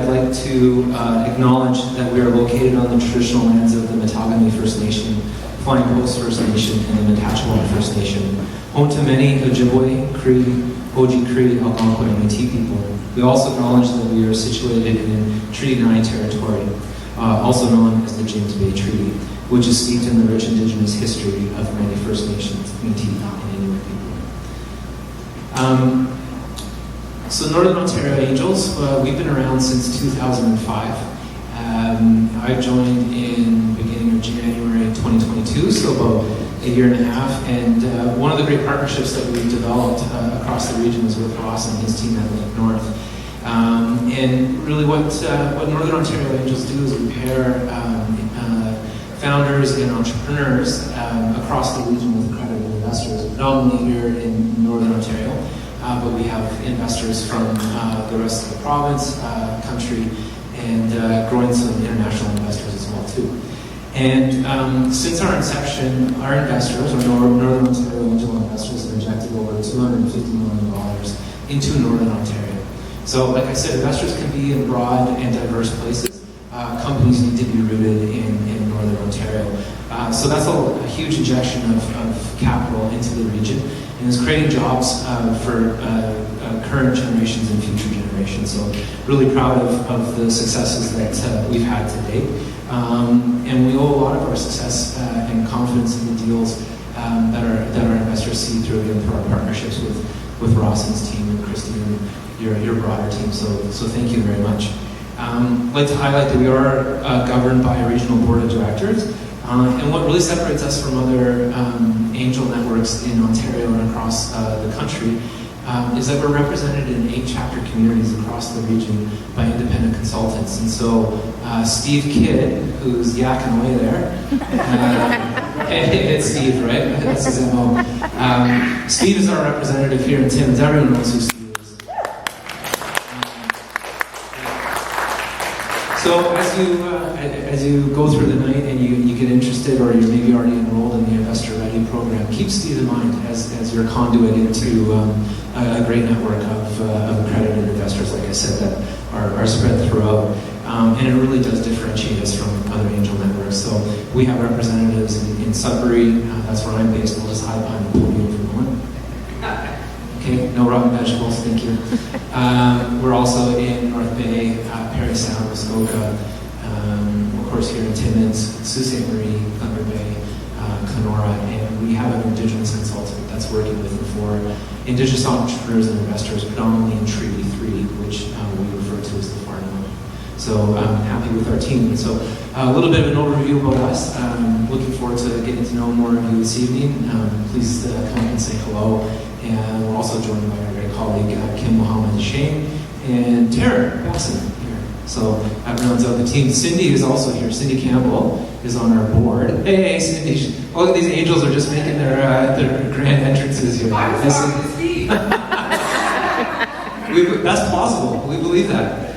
I'd like to acknowledge that we are located on the traditional lands of the Matagami First Nation, Flying Post First Nation, and the Matachewan First Nation, home to many Ojibwe, Cree, Oji Cree, Algonquin, and Métis people. We also acknowledge that we are situated in Treaty 9 territory, also known as the James Bay Treaty, which is steeped in the rich Indigenous history of many First Nations, Métis, and Inuit people. So Northern Ontario Angels, we've been around since 2005. I joined in the beginning of January 2022, so about a year and a half, and one of the great partnerships that we've developed across the region is with Ross and his team at Lake North. And really what Northern Ontario Angels do is we pair founders and entrepreneurs across the region with accredited investors, predominantly here in Northern Ontario. But we have investors from the rest of the province, country, and growing some international investors as well too. And since our inception, our investors, or Northern Ontario Angel investors, have injected over $250 million into Northern Ontario. So like I said, investors can be in broad and diverse places. Companies need to be rooted in Northern Ontario. So that's a huge injection of capital into the region, and is creating jobs for current generations and future generations. So really proud of the successes that we've had to date. And we owe a lot of our success and confidence in the deals that our investors see through our partnerships with Ross and his team and Christine and your broader team. So thank you very much. I'd like to highlight that we are governed by a regional board of directors. And what really separates us from other angel networks in Ontario and across the country is that we're represented in 8 chapter communities across the region by independent consultants. And so Steve Kidd, who's yakking away there, it's Steve, right? That's his MO. Steve is our representative here in Timmins. Everyone knows who Steve is. So as you go through the night and you get interested, or you're maybe already enrolled in the Investor Ready program, keep Steve in mind as your conduit into a great network of accredited investors, like I said, that are spread throughout. And it really does differentiate us from other angel networks. So we have representatives in Sudbury, that's where I'm based. We'll just hide behind the podium for a moment. Okay, no rotten vegetables, thank you. We're also in North Bay, Parry Sound, Muskoka, of course here in Timmins, Sault Ste. Marie, Thunder Bay, Kenora, and we have an Indigenous consultant that's working with the 4 Indigenous entrepreneurs and investors, predominantly in Treaty 3, which we refer to as the Far North. So I'm happy with our team. And so a little bit of an overview about us. Looking forward to getting to know more of you this evening. Please come and say hello. And we're also joined by our great colleague, Kim Mohammed Shane, and Tara Basson here. So that rounds out the team. Cindy is also here. Cindy Campbell is on our board. Hey, Cindy. All of these angels are just making their grand entrances here. I was talking to Steve. That's plausible. We believe that.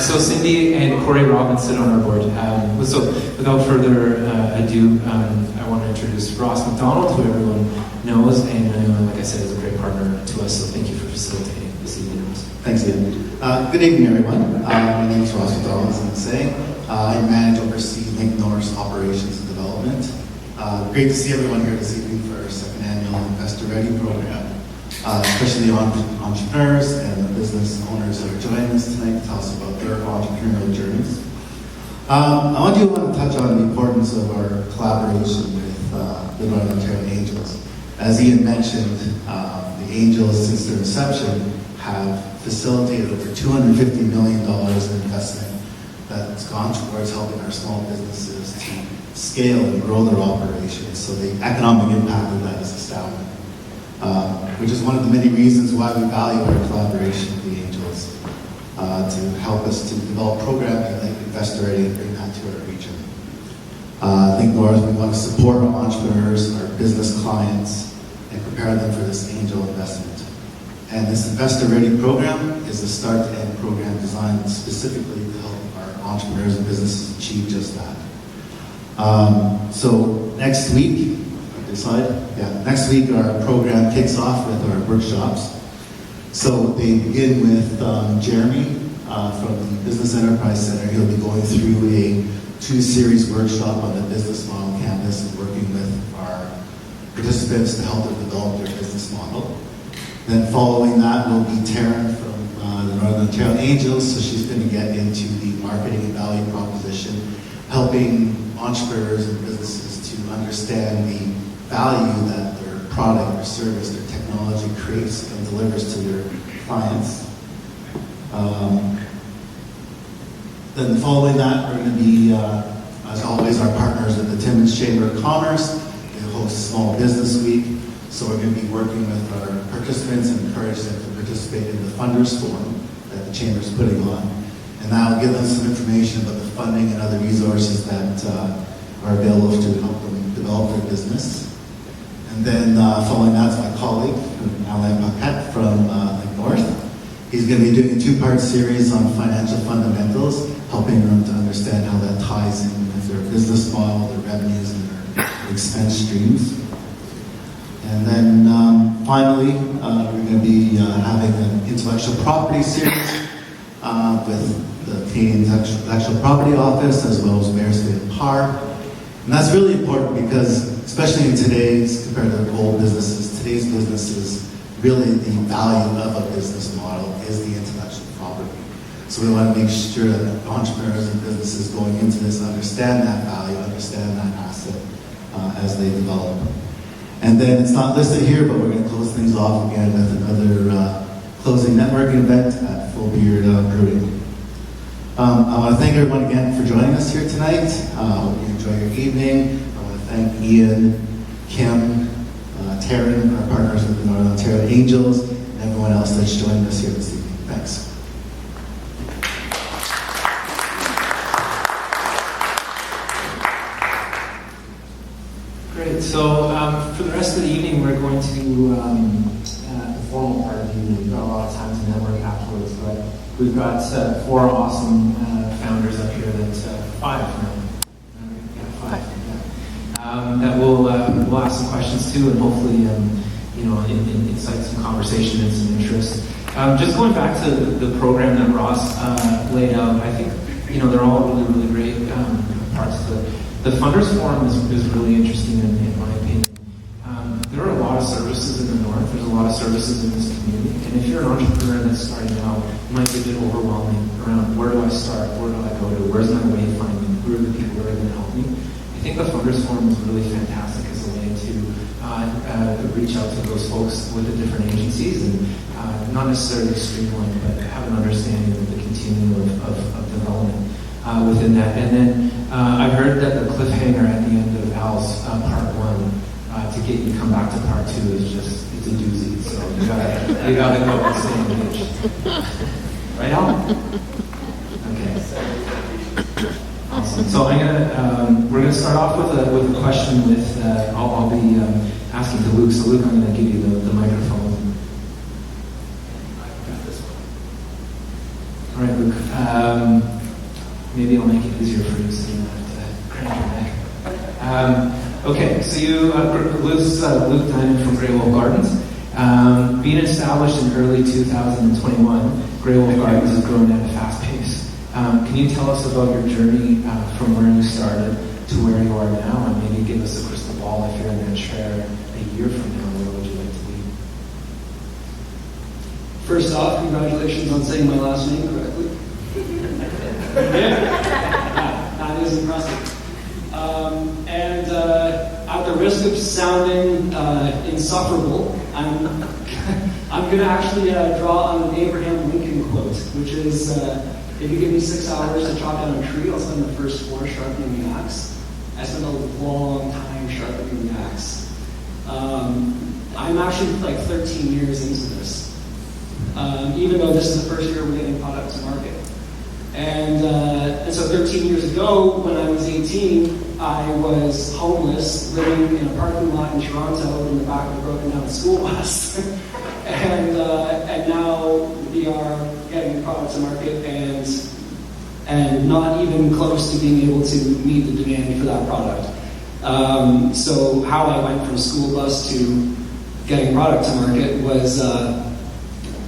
So Cindy and Corey Robbins sit on our board. So without further ado, I want to introduce Ross McDonald, who everyone knows, and like I said, is a great partner to us. So thank you for facilitating this evening, Ross. Thanks, Ian. Good evening, everyone. My name is Ross McDonald, as I'm saying. I manage, oversee Lake North's operations and development. Great to see everyone here this evening for our 2nd annual Investor Ready program. Especially the entrepreneurs and the business owners that are joining us tonight to tell us about their entrepreneurial journeys. I do want to touch on the importance of our collaboration with the Northern Ontario Angels. As Ian mentioned, the Angels, since their inception, have facilitated over $250 million in investment that's gone towards helping our small businesses to scale and grow their operations. So the economic impact of that is astounding. Which is one of the many reasons why we value our collaboration with the Angels to help us to develop programming like Investor Ready and bring that to our region. Lake North, we want to support our entrepreneurs, our business clients, and prepare them for this angel investment. And this Investor Ready program is a start-to-end program designed specifically to help our entrepreneurs and businesses achieve just that. So next week, next week our program kicks off with our workshops. So they begin with Jeremy from the Business Enterprise Center. He'll be going through a 2-series workshop on the business model canvas and working with our participants to help them develop their business model. Then following that will be Taryn from the Northern Ontario Angels, so she's going to get into the marketing and value proposition, helping entrepreneurs and businesses to understand the value that their product or service, their technology creates and delivers to their clients. Then following that, we're going to be, as always, our partners at the Timmins Chamber of Commerce. They host Small Business Week, so we're going to be working with our participants and encourage them to participate in the Funders Forum that the Chamber is putting on. And that will give them some information about the funding and other resources that are available to help them develop their business. And then following that is my colleague, Alain Paquette from Lake North. He's going to be doing a 2-part series on financial fundamentals, helping them to understand how that ties in with their business model, their revenues, and their expense streams. And then finally, we're going to be having an intellectual property series with the Canadian Intellectual Property Office, as well as Bearsfield Park. And that's really important because, especially in today's, compared to old businesses, today's businesses, really the value of a business model is the intellectual property. So we want to make sure that entrepreneurs and businesses going into this understand that value, understand that asset as they develop. And then it's not listed here, but we're going to close things off again with another closing networking event at Full Beard Brewing. I want to thank everyone again for joining us here tonight. I hope you enjoy your evening. I want to thank Ian, Kim, Taryn, our partners with the Northern Ontario Angels, and everyone else that's joined us here this evening. Thanks. Great. So for the rest of the evening, we're going to the formal part of the evening. We've got a lot of time to network afterwards, but we've got 4 awesome founders up here that 5 now. Yeah, 5. That we'll ask some questions to, and hopefully, incite some conversation and some interest. Just going back to the program that Ross laid out, I think they're all really, really great parts of the Funders Forum is really interesting in my opinion. There are a lot of services in the North. There's a lot of services in this community, and if you're an entrepreneur that's starting out, it might be a bit overwhelming around where do I start, where do I go to, where's my wayfinding, who are the people that are going to help me. I think the Funders Forum is really fantastic as a way to reach out to those folks with the different agencies and not necessarily streamline, but have an understanding of the continuum of development within that. And then I've heard that the cliffhanger at the end of Al's part 1 to get you to come back to part 2 is just, it's a doozy. So you gotta go and stay engaged. Right, Al? Okay. Awesome. So we're gonna start off with a question with I'll be asking to Luke. So Luke, I'm gonna give you the microphone. I've got this one. All right, Luke. Maybe I'll make it easier for you so you don't have to crank your neck. Okay, so Luke Diamond from Grey Wolf Gardens. Being established in early 2021, Grey Wolf Gardens has grown at a fast pace. Can you tell us about your journey from where you started to where you are now, and maybe give us a crystal ball if you're in that chair a year from now, where would you like to be? First off, congratulations on saying my last name correctly. Yeah, that is impressive. And at the risk of sounding insufferable, I'm going to actually draw on an Abraham Lincoln quote, which is, if you give me 6 hours to chop down a tree, I'll spend the first 4 sharpening the axe. I spent a long time sharpening the axe. I'm actually like 13 years into this, even though this is the first year we're getting product to market. And so 13 years ago, when I was 18, I was homeless, living in a parking lot in Toronto in the back of a broken down school bus. and now we are getting the product to market and not even close to being able to meet the demand for that product. So how I went from school bus to getting product to market was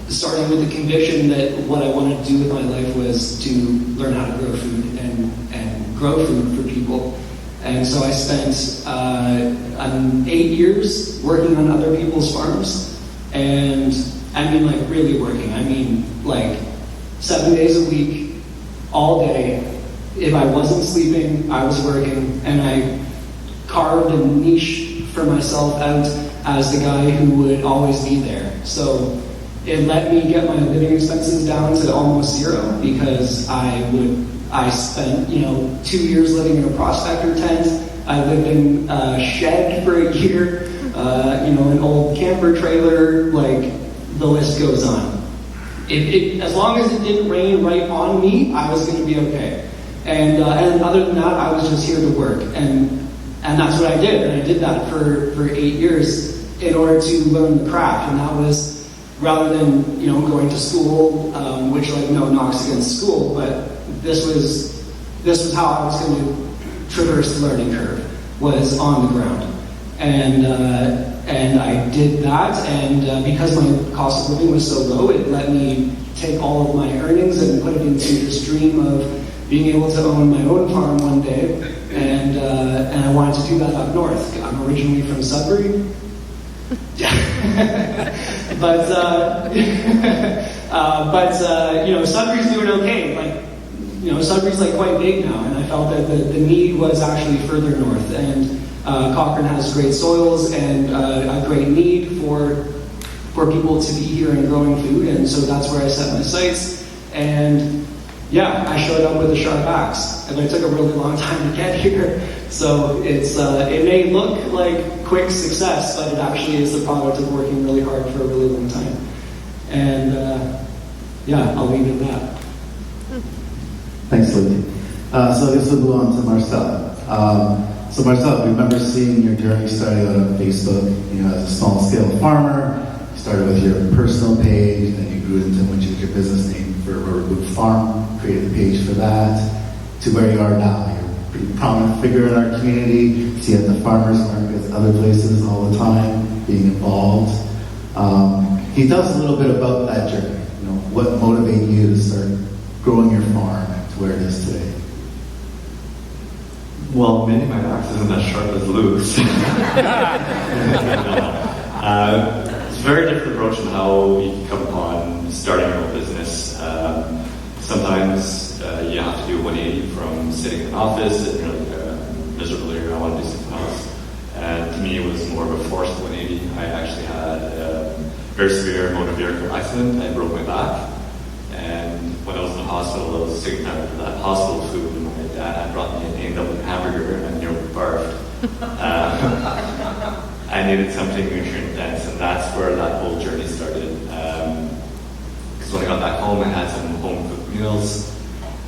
starting with the conviction that what I wanted to do with my life was to learn how to grow food and grow food for people. And so I spent 8 years working on other people's farms. And I mean, like, really working. I mean, like, 7 days a week, all day. If I wasn't sleeping, I was working. And I carved a niche for myself out as the guy who would always be there. So it let me get my living expenses down to almost zero, because I spent, 2 years living in a prospector tent. I lived in a shed for a year, an old camper trailer, like, the list goes on. As long as it didn't rain right on me, I was going to be okay. And other than that, I was just here to work. And that's what I did. And I did that for 8 years in order to learn the craft. And that was, rather than, going to school, which, no knocks against school, but this was how I was going to traverse the learning curve, was on the ground. And I did that, and because my cost of living was so low, it let me take all of my earnings and put it into this dream of being able to own my own farm one day, and I wanted to do that up north. I'm originally from Sudbury, but Sudbury's doing okay. Sudbury's quite big now, and I felt that the need was actually further north, and Cochrane has great soils and a great need for people to be here and growing food, and so that's where I set my sights. And yeah, I showed up with a sharp axe, and it took a really long time to get here. So it may look like quick success, but it actually is the product of working really hard for a really long time. And I'll leave it at that. Thanks, Luke. So I guess we'll move on to Marcel. So Marcel, we remember seeing your journey starting out on Facebook, as a small-scale farmer. You started with your personal page, then you grew it into which is your business name for Rubber Boot Farm, created a page for that, to where you are now. You're a pretty prominent figure in our community. See you at the farmers markets, other places all the time, being involved. Can you tell us a little bit about that journey? What motivated you to start growing your farm to where it is today? Well, maybe my axe isn't as sharp as Luke's. It's a very different approach in how you come upon starting your own business. Sometimes you have to do a 180 from sitting in an office and you're miserable, I want to do something else. And to me, it was more of a forced 180. I actually had a very severe motor vehicle accident. I broke my back. And when I was in the hospital, I was sick of that hospital food. And my dad had brought me an A&W hamburger and I nearly barfed. I needed something nutrient dense, and that's where that whole journey started. Because when I got back home, I had some home cooked meals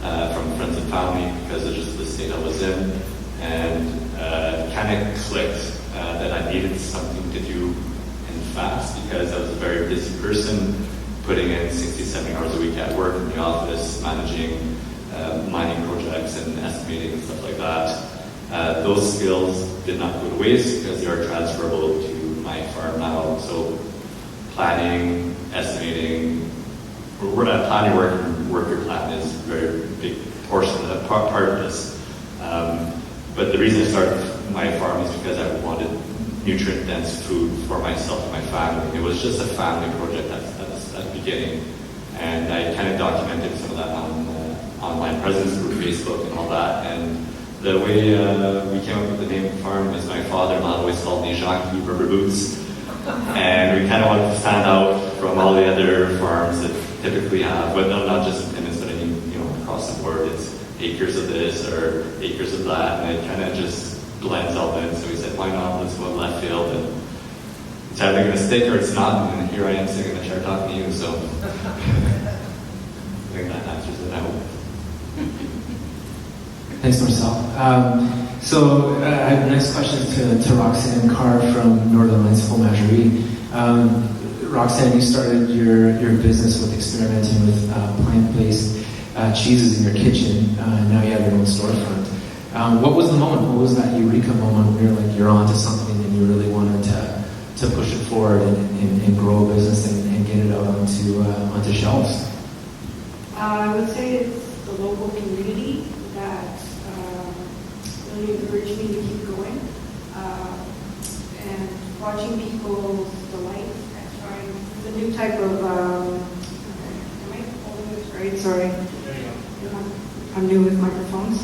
from friends and family because of just the state I was in. And it kind of clicked that I needed something to do and fast, because I was a very busy person, putting in 60, 70 hours a week at work in the office, managing mining projects and estimating and stuff like that. Those skills did not go to waste because they are transferable to my farm now. So planning, estimating, planning worker plan is a very big portion of part of this. But the reason I started my farm is because I wanted nutrient-dense food for myself and my family. It was just a family project at the beginning. And I kind of documented some of that on online presence through Facebook and all that. And the way we came up with the name of the farm is my father-in-law always called me Jacques Rubber Boots. And we kind of wanted to stand out from all the other farms that typically have, but no, not just in Timmins, but I mean, across the board, it's acres of this or acres of that, and it kind of just blends all in. So we said, why not? Let's go left field, and it's either going to stick or it's not. And here I am sitting in the chair talking to you, so I think that answers it, I hope. Thanks, Marcel. So I have a nice question to Roxanne Carr from Northern Lights Fromagerie. Roxanne, you started your business with experimenting with plant-based cheeses in your kitchen. Now you have your own storefront. What was the moment? What was that eureka moment where you're onto something and you really wanted to push it forward and grow a business and and get it out onto shelves? I would say it's the local community that really encouraged me to keep going. And watching people's delight at trying the new type of, am I holding this right? Sorry. I'm new with microphones.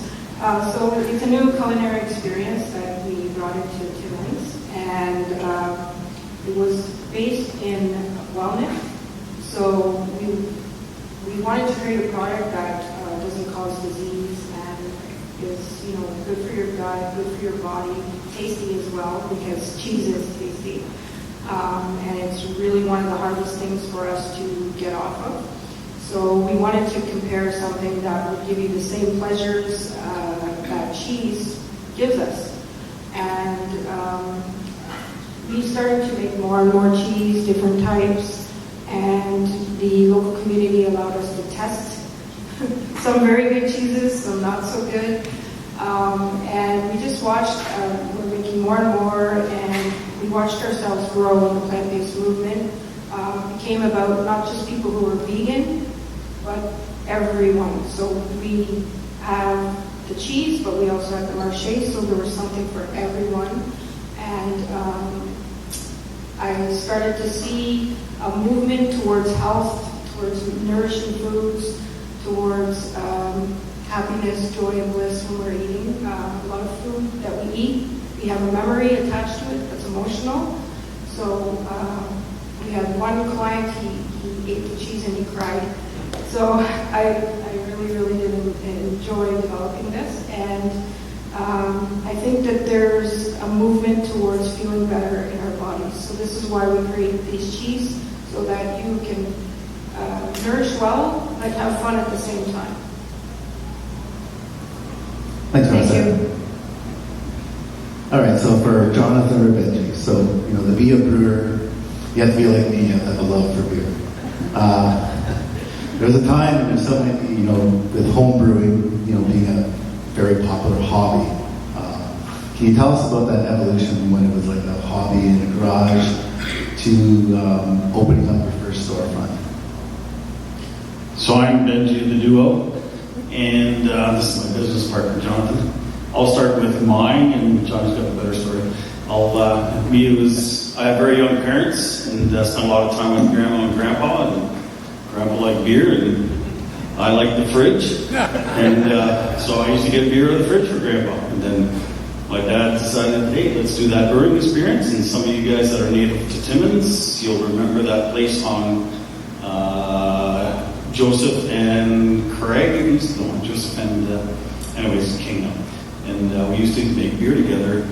So it's a new culinary experience that we brought into Timmins, and it was based in wellness. So we wanted to create a product that doesn't cause disease and is, good for your gut, good for your body, tasty as well, because cheese is tasty. And it's really one of the hardest things for us to get off of. So we wanted to compare something that would give you the same pleasures that cheese gives us. And we started to make more and more cheese, different types, and the local community allowed us to test some very good cheeses, some not so good. And we just watched, we're making more and more, and we watched ourselves grow in the plant-based movement. It became about not just people who were vegan, but everyone. So we have the cheese, but we also have the marché, so there was something for everyone. And I started to see a movement towards health, towards nourishing foods, towards happiness, joy, and bliss when we're eating. A lot of food that we eat, we have a memory attached to it that's emotional. So we had one client, he ate the cheese and he cried. So I really did enjoy developing this, and I think that there's a movement towards feeling better in our bodies. So this is why we created these cheese, so that you can nourish well but have fun at the same time. Thanks, Thank Vanessa. you. All right, so for Jonathan or Benji, so, to be a brewer, you have to be like me, you have to have a love for beer. There's a time, and there's so many, with home brewing, being a very popular hobby. Can you tell us about that evolution when it was like a hobby in a garage to opening up your first storefront? So I'm Benji the Duo, and this is my business partner, Jonathan. I'll start with mine, and John's got a better story. I have very young parents, and spent a lot of time with Grandma and Grandpa, and Grandpa liked beer, and I liked the fridge, and so I used to get beer out of the fridge for Grandpa. And then my dad decided, hey, let's do that brewing experience, and some of you guys that are native to Timmins, you'll remember that place on Joseph and Craig, Joseph and, anyways, Kingdom. And we used to make beer together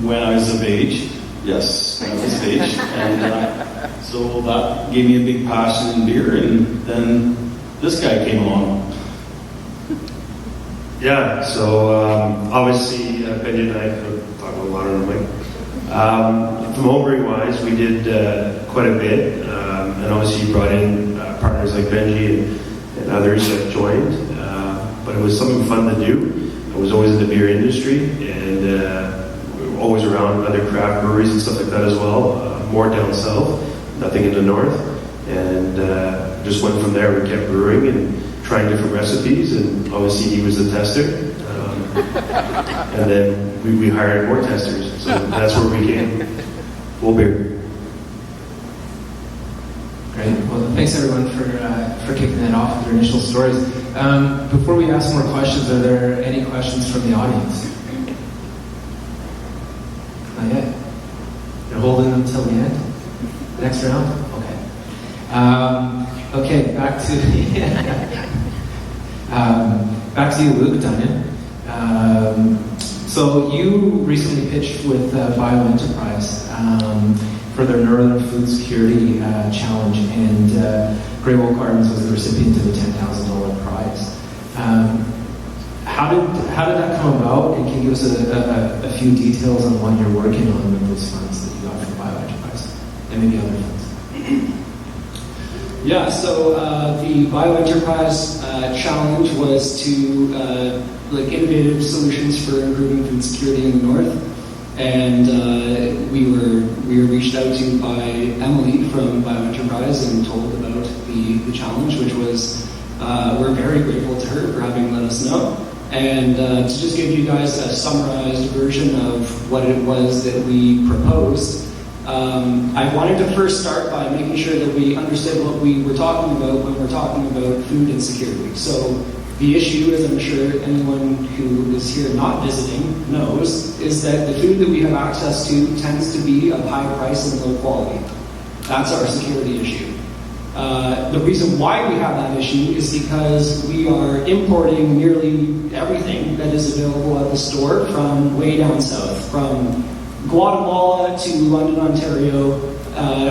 when I was of age. Yes, when I was of age. And so that gave me a big passion in beer, and then this guy came along. Yeah, so obviously Benji and I could talk a lot on the mic. From homebrewing wise, we did quite a bit, and obviously you brought in partners like Benji and others that joined, but it was something fun to do. I was always in the beer industry, and we were always around other craft breweries and stuff like that as well, more down south, nothing in the north, and just went from there. We kept brewing and trying different recipes, and obviously he was the tester, and then we hired more testers, so that's where we came. Full beer. Great. Well, thanks everyone for kicking that off with your initial stories. Before we ask more questions, are there any questions from the audience? Not yet. You're holding them till the end? Next round? Okay. Okay, back to you, Luke Dunyan. So you recently pitched with BioEnterprise for their Northern Food Security Challenge, and Great Wolf Gardens was the recipient of the $10,000 prize. How did that come about, and can you give us a few details on what you're working on with those funds that you got from BioEnterprise, and maybe other funds? Yeah, so the BioEnterprise challenge was to innovative solutions for improving food security in the north. And we were reached out to by Emily from BioEnterprise and told about the challenge, which was we're very grateful to her for having let us know. And to just give you guys a summarized version of what it was that we proposed, I wanted to first start by making sure that we understood what we were talking about when we're talking about food insecurity. So the issue, as I'm sure anyone who is here not visiting knows, is that the food that we have access to tends to be of high price and low quality. That's our security issue. The reason why we have that issue is because we are importing nearly everything that is available at the store from way down south, from Guatemala to London, Ontario,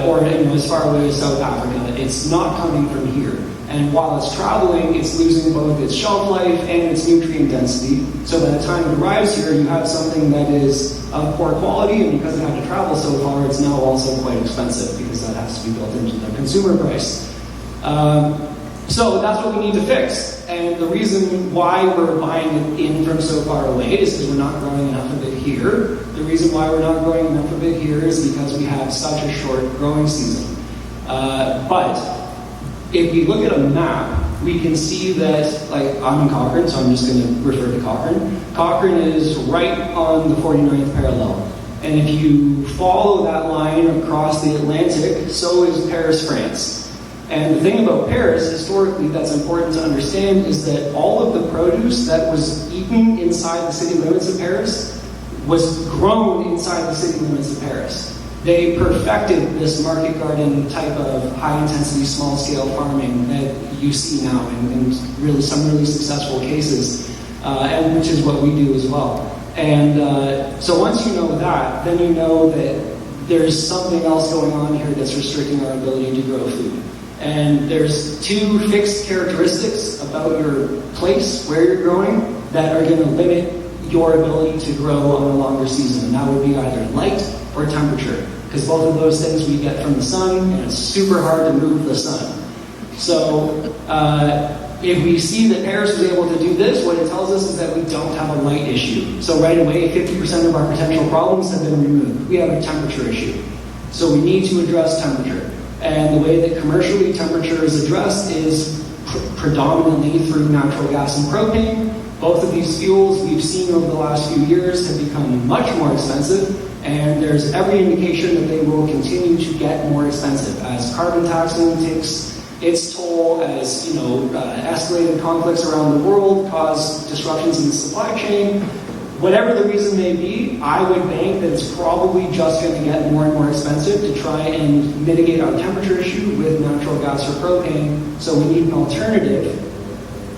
or as far away as South Africa. It's not coming from here. And while it's traveling, it's losing both its shelf life and its nutrient density. So by the time it arrives here, you have something that is of poor quality, and because it had to travel so far, it's now also quite expensive because that has to be built into the consumer price. So that's what we need to fix. And the reason why we're buying it in from so far away is because we're not growing enough of it here. The reason why we're not growing enough of it here is because we have such a short growing season. But if we look at a map, we can see that, like, I'm in Cochrane, so I'm just going to refer to Cochrane. Cochrane is right on the 49th parallel. And if you follow that line across the Atlantic, so is Paris, France. And the thing about Paris, historically, that's important to understand is that all of the produce that was eaten inside the city limits of Paris was grown inside the city limits of Paris. They perfected this market garden type of high-intensity, small-scale farming that you see now in really some really successful cases, and which is what we do as well. And so once you know that, then you know that there's something else going on here that's restricting our ability to grow food. And there's two fixed characteristics about your place where you're growing that are going to limit your ability to grow on a longer season. And that would be either light or temperature, because both of those things we get from the sun, and it's super hard to move the sun. So if we see that Paris was able to do this, what it tells us is that we don't have a light issue. So right away, 50% of our potential problems have been removed. We have a temperature issue. So we need to address temperature. And the way that commercially temperature is addressed is predominantly through natural gas and propane. Both of these fuels we've seen over the last few years have become much more expensive, and there's every indication that they will continue to get more expensive as carbon taxing takes its toll, as escalated conflicts around the world cause disruptions in the supply chain. Whatever the reason may be, I would bank that it's probably just going to get more and more expensive to try and mitigate our temperature issue with natural gas or propane, so we need an alternative.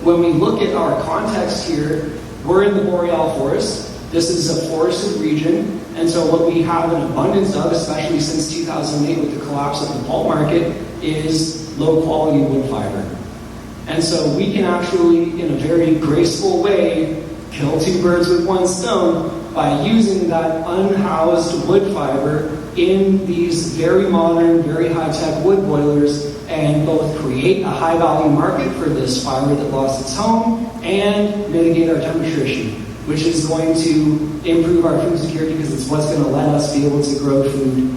When we look at our context here, we're in the boreal forest. This is a forested region, and so what we have an abundance of, especially since 2008 with the collapse of the pulp market, is low-quality wood fiber. And so we can actually, in a very graceful way, kill two birds with one stone by using that unhoused wood fiber in these very modern, very high-tech wood boilers, and both create a high-value market for this fiber that lost its home and mitigate our temperature issue, which is going to improve our food security because it's what's going to let us be able to grow food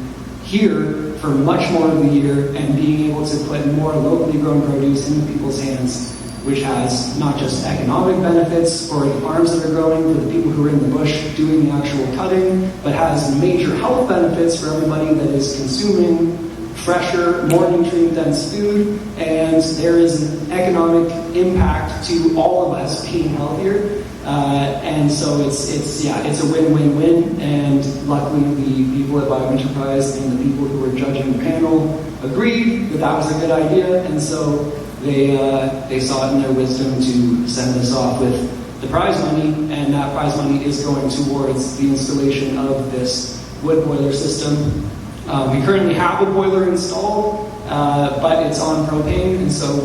here for much more of the year and being able to put more locally grown produce into people's hands, which has not just economic benefits for the farms that are growing, for the people who are in the bush doing the actual cutting, but has major health benefits for everybody that is consuming fresher, more nutrient-dense food, and there is an economic impact to all of us being healthier. And so it's a win-win-win, and luckily the people at BioEnterprise and the people who were judging the panel agreed that was a good idea, and so they saw it in their wisdom to send us off with the prize money, and that prize money is going towards the installation of this wood boiler system. We currently have a boiler installed, but it's on propane, and so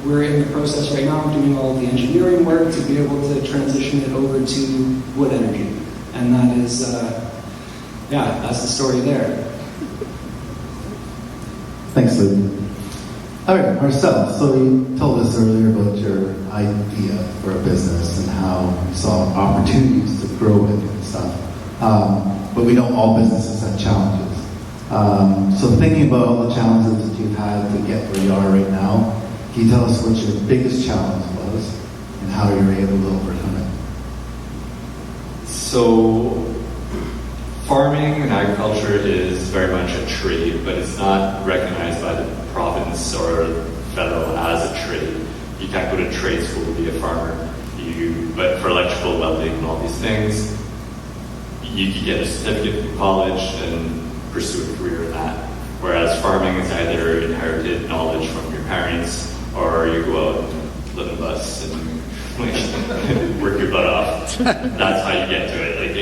we're in the process right now of doing all the engineering work to be able to transition it over to wood energy. And that is, that's the story there. Thanks, Luke. All right, Marcel, so you told us earlier about your idea for a business and how you saw opportunities to grow it and stuff. but we know all businesses have challenges. So thinking about all the challenges that you've had to get where you are right now, can you tell us what your biggest challenge was and how you were able to overcome it? So, farming and agriculture is very much a trade, but it's not recognized by the province or federal as a trade. You can't go to trade school to be a farmer. But for electrical welding and all these things, you could get a certificate from college and pursue a career in that. Whereas farming is either inherited knowledge from your parents, or you go out and live in a bus and work your butt off. That's how you get to it. Like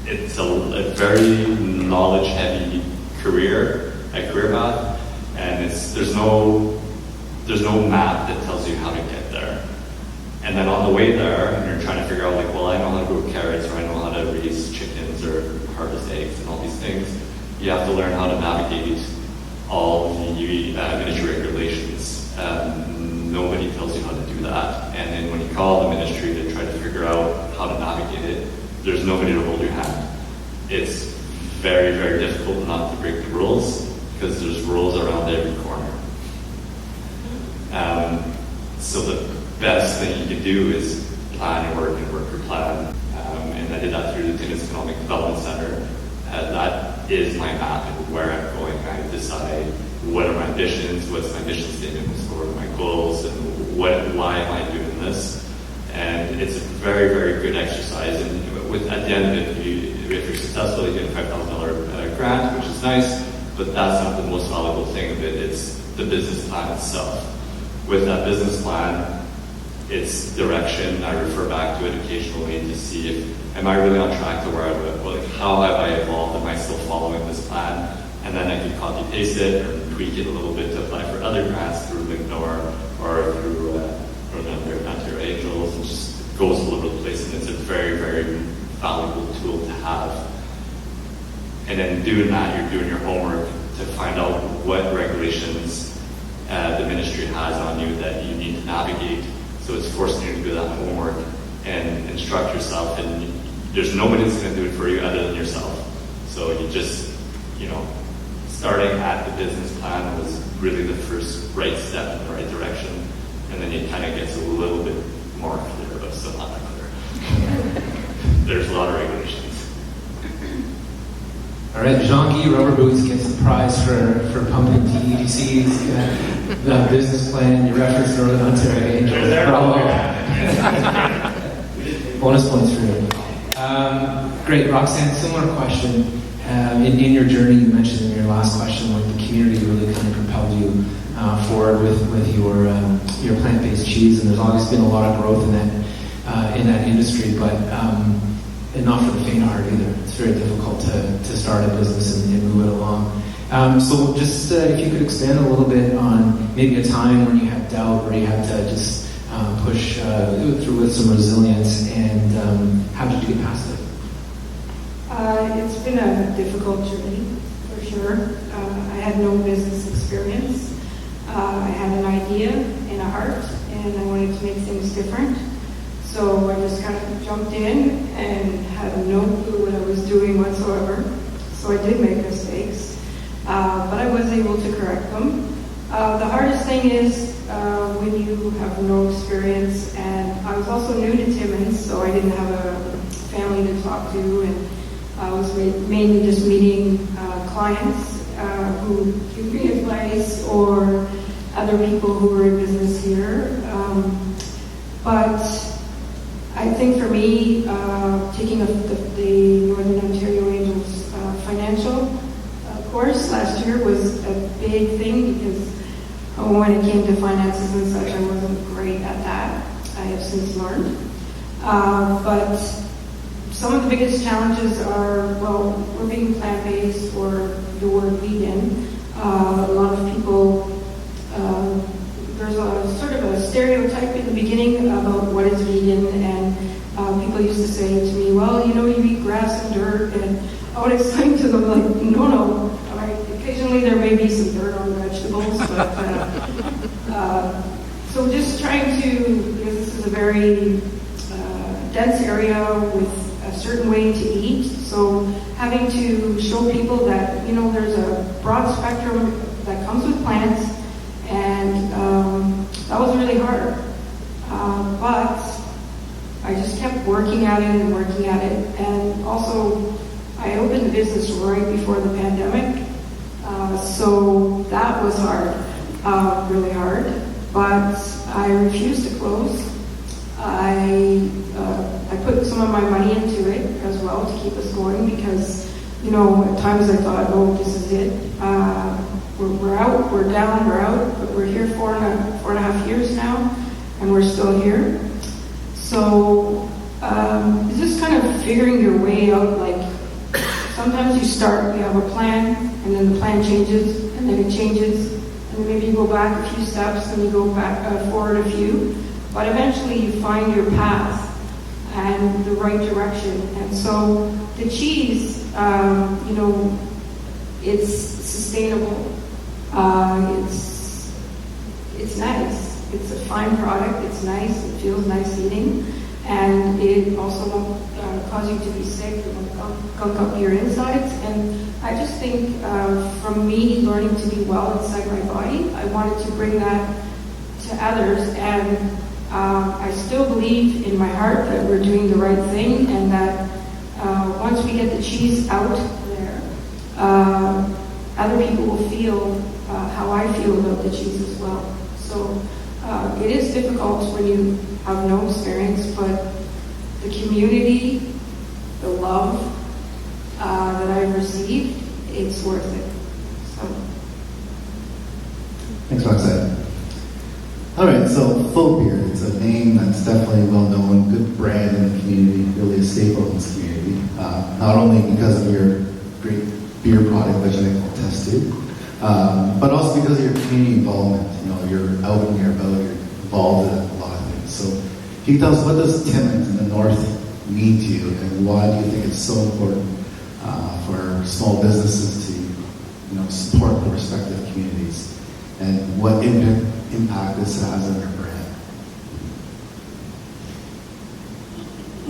it's a very knowledge-heavy career path, and there's no map that tells you how to get there. And then on the way there, and you're trying to figure out like, well, I know how to grow carrots, or I know how to raise chickens, or harvest eggs, and all these things. You have to learn how to navigate all the ministry regulations. Nobody tells you how to do that. And then when you call the ministry to try to figure out how to navigate it, there's nobody to hold your hand. It's very, very difficult not to break the rules, because there's rules around every corner. So the best thing you can do is plan your work and work your plan. And I did that through the Timmins Economic Development Center. That is my map and where I'm going. I decide what are my ambitions, what's my mission statement, what are my goals, and why am I doing this. And it's a very, very good exercise. And at the end of it, if you're successful, you get a $5,000 grant, which is nice, but that's not the most valuable thing of it. It's the business plan itself. With that business plan, it's direction. I refer back to it occasionally to see if, am I really on track to where I live? Well, like, how have I evolved? Am I still following this plan? And then I can copy paste it or tweak it a little bit to apply for other grants through LinkNor or through Northern Ontario Angels. It just goes all over the place, and it's a very, very valuable tool to have. And then doing that, you're doing your homework to find out what regulations the ministry has on you that you need to navigate. So it's forcing you to do that homework and instruct yourself, and there's nobody that's going to do it for you other than yourself. So you just, starting at the business plan was really the first right step in the right direction, and then it kind of gets a little bit more clear, but still not that clear. There's a lot of regulations. All right, Jean-Guy Rubber Boots gets the prize for pumping TEDC's the business plan. You referenced Northern Ontario Angels. Bonus points for you. Great, Roxanne, similar question. In your journey, you mentioned in your last question, like the community really kind of propelled you forward with your plant-based cheese, and there's always been a lot of growth in that industry, but and not for the faint of heart either. It's very difficult to start a business and move it along. So just if you could expand a little bit on maybe a time when you had doubt, or you had to just push through with some resilience, and how did you get past it? It's been a difficult journey, for sure. I had no business experience. I had an idea and a heart, and I wanted to make things different. So I just kind of jumped in and had no clue what I was doing whatsoever. So I did make mistakes, but I was able to correct them. The hardest thing is when you have no experience, and I was also new to Timmins, so I didn't have a family to talk to, and I was mainly just meeting clients who give me advice, or other people who were in business here. But I think for me, taking the Northern Ontario Angels financial course last year was a big thing, because when it came to finances and such, I wasn't great at that. I have since learned. But some of the biggest challenges are, well, we're being plant-based or the word vegan. A lot of people, there's a sort of a stereotype in the beginning about what is vegan, and people used to say to me, well, you eat grass and dirt, and I would explain to them, like, no. Occasionally there may be some dirt on vegetables, but so just trying to, because this is a very dense area with a certain way to eat, So having to show people that, you know, there's a broad spectrum that comes with plants, and that was really hard. But I just kept working at it and working at it. And also, I opened the business right before the pandemic. So that was hard, really hard. But I refused to close. I put some of my money into it as well to keep us going because, you know, at times I thought, oh, this is it. We're out, we're down, we're out, but we're here 4.5 years now, and we're still here. So it's just kind of figuring your way out. Like sometimes you start, you have a plan, and then the plan changes, and then it changes, and then maybe you go back a few steps, and you go back forward a few. But eventually you find your path and the right direction. And so the cheese, you know, it's sustainable. It's nice. It's a fine product. It's nice. It feels nice eating. And it also won't cause you to be sick. It won't gunk up your insides. And I just think from me learning to be well inside my body, I wanted to bring that to others. And I still believe in my heart that we're doing the right thing, and that once we get the cheese out there, other people will feel how I feel about the cheese as well. So it is difficult when you have no experience, but the community, the love that I've received, it's worth it. So. Thanks, Roxanne. All right, so Faux Beer, it's a name that's definitely well known, good brand in the community, really a staple in this community. Not only because of your great beer product, which I can attest to, but also because of your community involvement. You know, you're out and you're about, you're involved in a lot of things. So can you tell us, what does Timmins in the North mean to you, and why do you think it's so important for small businesses to, you know, support the respective communities, and what impact this has on your brand?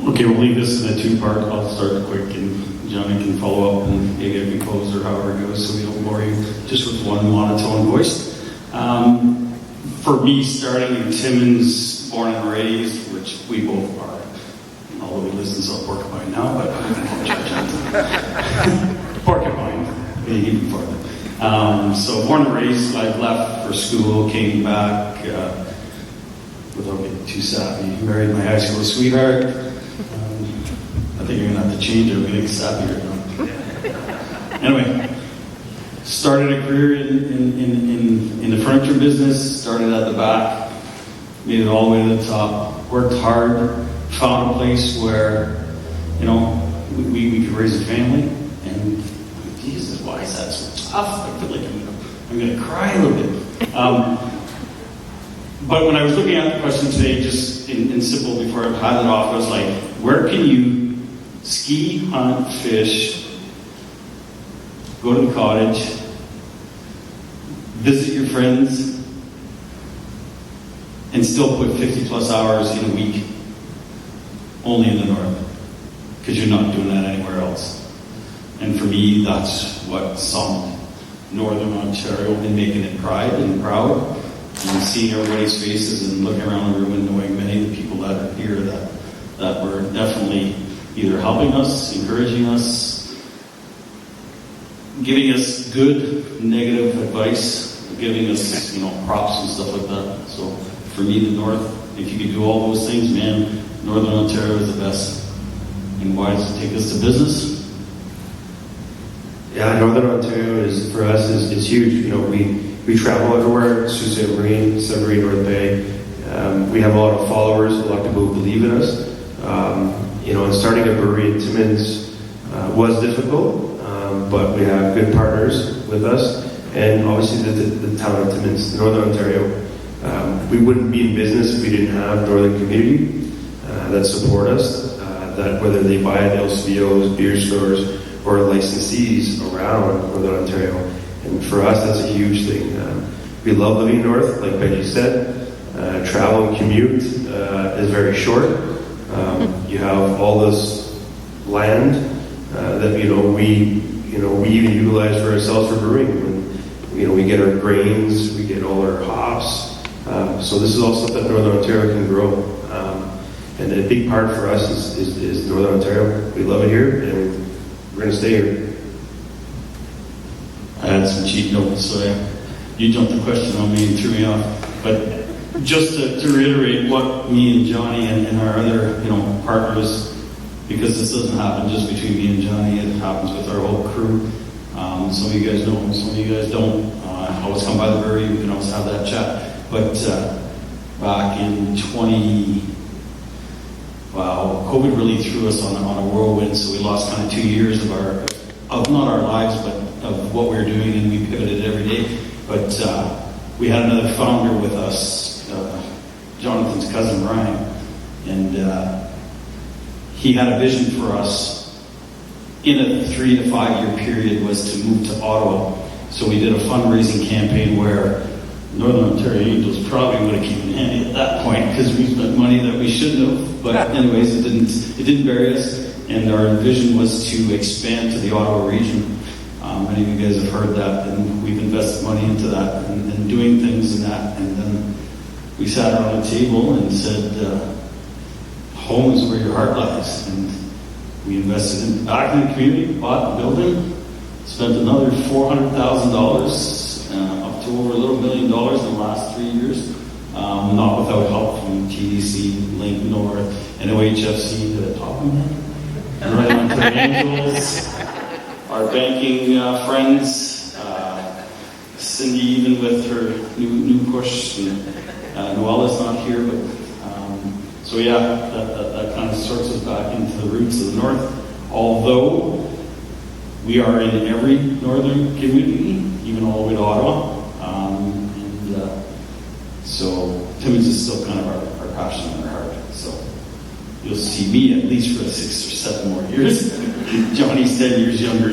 Okay, we'll leave this in a two-part. I'll start quick, and Johnny can follow up and maybe if we close or however it goes, so we don't bore you just with one monotone voice. For me, starting in Timmins, born and raised, which we both are, although we live in South Porcupine now, but Porcupine, even farther. So born and raised, I left for school, came back without getting too savvy, married my high school sweetheart. I think you're going to have to change it, I'm getting savvier now. Anyway, started a career in the furniture business, started at the back, made it all the way to the top, worked hard, found a place where, you know, we could raise a family, and Jesus, why is that so tough? I feel like I'm going to cry a little bit. But when I was looking at the question today, just in simple, before I had it off, I was like, where can you ski, hunt, fish, go to the cottage, visit your friends, and still put 50 plus hours in a week only in the North, because you're not doing that anywhere else. And for me, that's what summed Northern Ontario, and making it pride and proud, and seeing everybody's faces and looking around the room and knowing many of the people that are here that were definitely either helping us, encouraging us, giving us good, negative advice, giving us, you know, props and stuff like that. So for me, the North, if you could do all those things, man, Northern Ontario is the best. And why does it take us to business? Yeah, Northern Ontario is, for us, is huge. You know, we travel everywhere, Sault Ste. Marie, North Bay. We have a lot of followers, a lot of people who believe in us. You know, and starting a brewery in Timmins was difficult, but we have good partners with us. And obviously the town of Timmins, Northern Ontario, we wouldn't be in business if we didn't have Northern community that support us, that whether they buy at LCBOs, beer stores, or licensees around Northern Ontario. And for us, that's a huge thing. We love living north, like Benji said. Travel and commute is very short. You have all this land that we even utilize for ourselves for brewing. When, we get our grains, we get all our hops. So this is all stuff that Northern Ontario can grow. And a big part for us is Northern Ontario. We love it here, and we're going to stay here. I had some cheat notes, so you jumped the question on me and threw me off. But just to reiterate what me and Johnny and our other partners, because this doesn't happen just between me and Johnny, it happens with our whole crew. Some of you guys know, some of you guys don't. Always come by the brewery, we can always have that chat. But back in COVID really threw us on a whirlwind, so we lost kind of 2 years of not our lives, but of what we were doing, and we pivoted every day. But we had another founder with us, Jonathan's cousin Ryan, and he had a vision for us in a 3 to 5 year period was to move to Ottawa. So we did a fundraising campaign where Northern Ontario Angels probably would have kept handy at that point because we spent money that we shouldn't have. But anyways, it didn't bury us, and our vision was to expand to the Ottawa region. Many of you guys have heard that, and we've invested money into that and doing things in that. And then we sat around a table and said, home is where your heart lies. And we invested back in the community, bought the building, spent another $400,000, up to over a little $1 million in the last 3 years, not without help from TDC, Link North, and OHFC to the top of that. And right on to the Angels, our banking friends, Cindy, even with her new push, and Noella's not here, but so yeah, that kind of sorts us back into the roots of the north. Although we are in every northern community, even all the way to Ottawa, so Timmins is still kind of our passion and our heart. So you'll see me at least for 6 or 7 more years. Johnny's 10 years younger,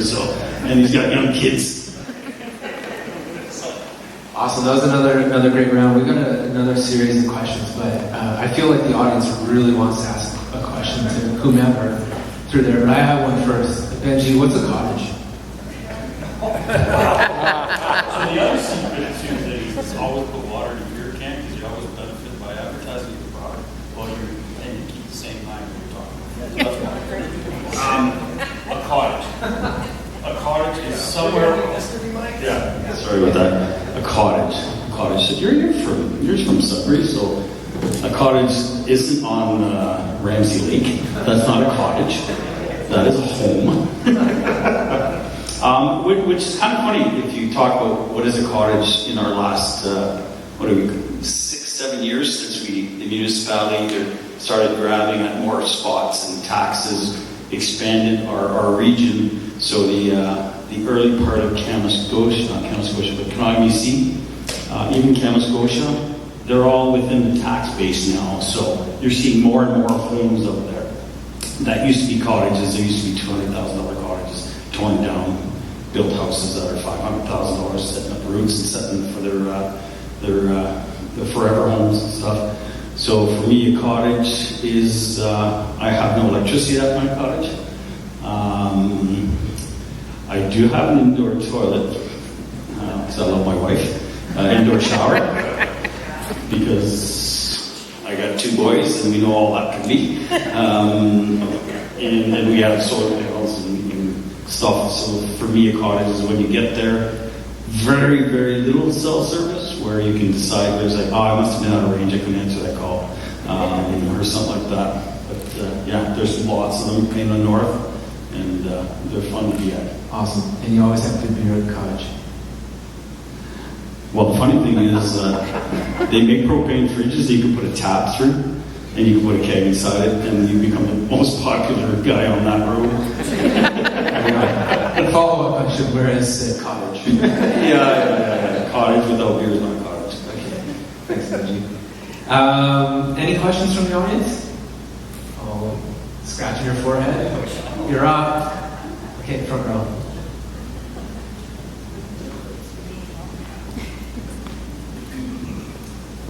and he's got young kids. Awesome. That was another great round. We've got another series of questions, but I feel like the audience really wants to ask a question to whomever through there. But I have one first. Benji, what's a cottage? So the other secret too is always put water in your beer can because you always benefit by advertising your product while and you keep the same line when you're talking. A cottage. A cottage is somewhere. Yeah. Sorry about that. A cottage. A cottage. So you're from Sudbury, so a cottage isn't on Ramsey Lake. That's not a cottage. That is a home. Which is kind of funny if you talk about what is a cottage in our last 6-7 years since the municipality started grabbing at more spots and taxes expanded our region. So the early part of Kamusqueam, not Kamusqueam, but Kanawha, BC, even Kamusqueam, they're all within the tax base now. So you're seeing more and more homes up there. That used to be cottages. There used to be $200,000 cottages torn down, built houses that are $500,000, setting up roots and setting for their forever homes and stuff. So for me, a cottage is I have no electricity at my cottage. I do have an indoor toilet because I love my wife. Indoor shower because I got 2 boys and we know all that can be. And then we have solar panels and stuff. So for me, a cottage is when you get there, very, very little cell service where you can decide there's like, I must have been out of range, I couldn't answer that call, or something like that. But yeah, there's lots of them in the north, and they're fun to be at. Awesome. And you always have good beer at the cottage. Well, the funny thing is, they make propane fridges that you can put a tap through, and you can put a keg inside it, and you become the most popular guy on that road. The follow-up question, where is cottage? Yeah. Cottage without beer is not a cottage. Okay. Thanks, Benji. Any questions from the audience? Oh, scratching your forehead? You're up. Okay, front row.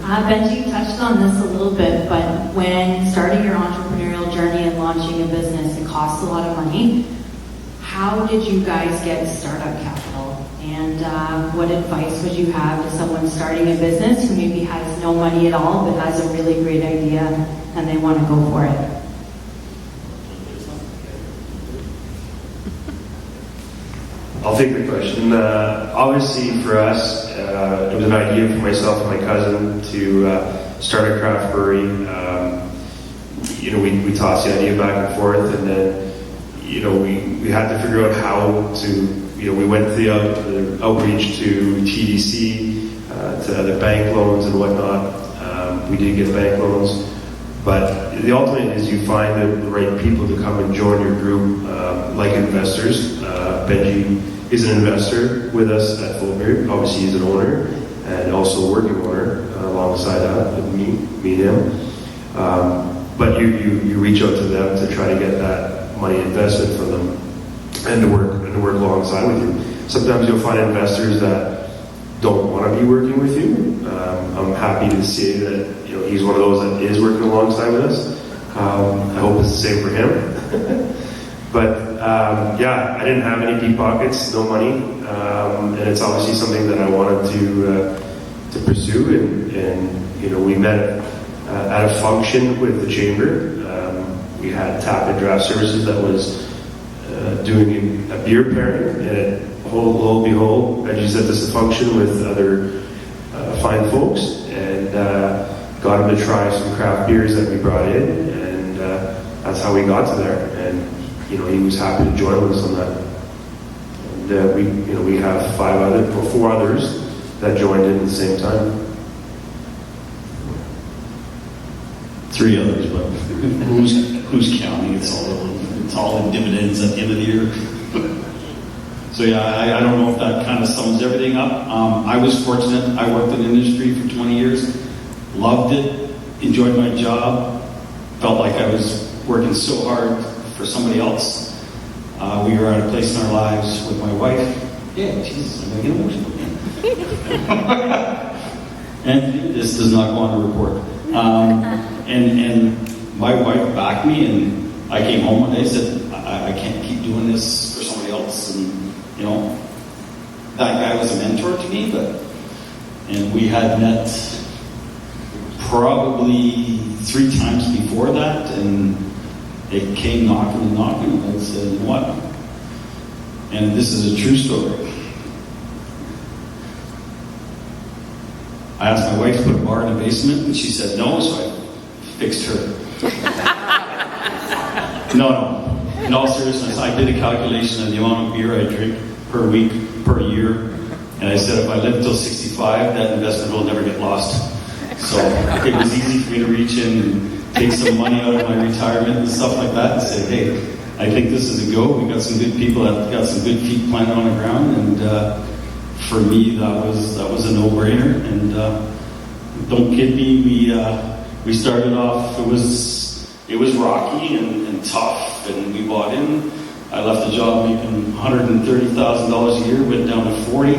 Benji touched on this a little bit, but when starting your entrepreneurial journey and launching a business, it costs a lot of money. how did you guys get startup capital? And what advice would you have to someone starting a business who maybe has no money at all but has a really great idea and they want to go for it? I'll take the question. Obviously, for us, it was an idea for myself and my cousin to start a craft brewery. We tossed the idea back and forth, and then, we had to figure out how to, we went to the outreach to TDC, to other bank loans and whatnot. We did get bank loans, but the ultimate is you find the right people to come and join your group, like investors. Benji is an investor with us at Fullberry. Obviously, he's an owner and also a working owner alongside that with me and him. But you reach out to them to try to get that money invested for them and to work alongside with you. Sometimes you'll find investors that don't want to be working with you. I'm happy to say that he's one of those that is working alongside with us. I hope it's the same for him. But I didn't have any deep pockets, no money, and it's obviously something that I wanted to pursue. And we met at a function with the chamber. We had Tap and Draft Services that was doing a beer pairing, and lo and behold, I just at this function with other fine folks, and got him to try some craft beers that we brought in, and that's how we got to there. And he was happy to join us on that. And we have 4 others that joined in at the same time. 3 others, but who's counting? It's all in dividends at the end of the year. So I don't know if that kind of sums everything up. I was fortunate. I worked in the industry for 20 years, loved it, enjoyed my job, felt like I was working so hard for somebody else. We were at a place in our lives with my wife. Yeah, Jesus, I'm going to get emotional again. And this does not go on the report. And my wife backed me, and I came home one day and said, I can't keep doing this for somebody else. And, that guy was a mentor to me, and we had met probably 3 times before that, and it came knocking and knocking, and I said, you know what? And this is a true story. I asked my wife to put a bar in the basement, and she said no, so I fixed her. No. In all seriousness, I did a calculation of the amount of beer I drink per week, per year, and I said if I live till 65, that investment will never get lost. So it was easy for me to reach in and take some money out of my retirement and stuff like that and say, hey, I think this is a go. We got some good people that got some good feet planted on the ground, and for me, that was a no-brainer. And don't kid me, we started off. It was rocky and tough, and we bought in. I left the job making $130,000 a year, went down to 40.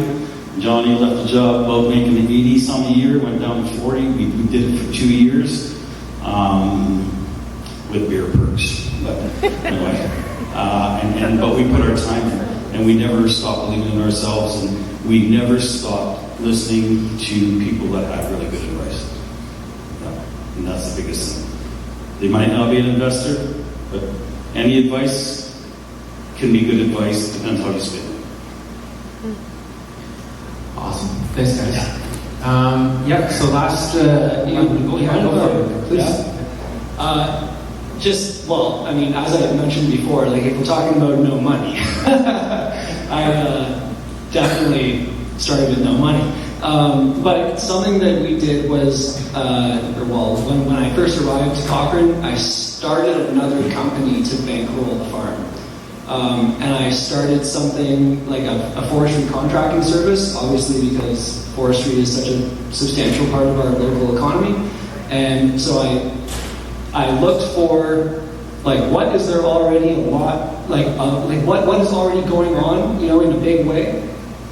Johnny left the job about making 80 some a year, went down to 40. We did it for 2 years with beer perks. But anyway, but we put our time in, and we never stopped believing in ourselves, and we never stopped listening to people that had really good advice. And that's the biggest thing. They might not be an investor, but any advice can be good advice. Depends how you spin it. Awesome. Thanks, guys. So last... go for it. Please. As I mentioned before, if we're talking about no money, I definitely started with no money. But something that we did was, when I first arrived to Cochrane, I started another company to bankroll the farm. And I started something like a forestry contracting service, obviously because forestry is such a substantial part of our local economy. And so I looked for, what is there already a lot, what is already going on, in a big way?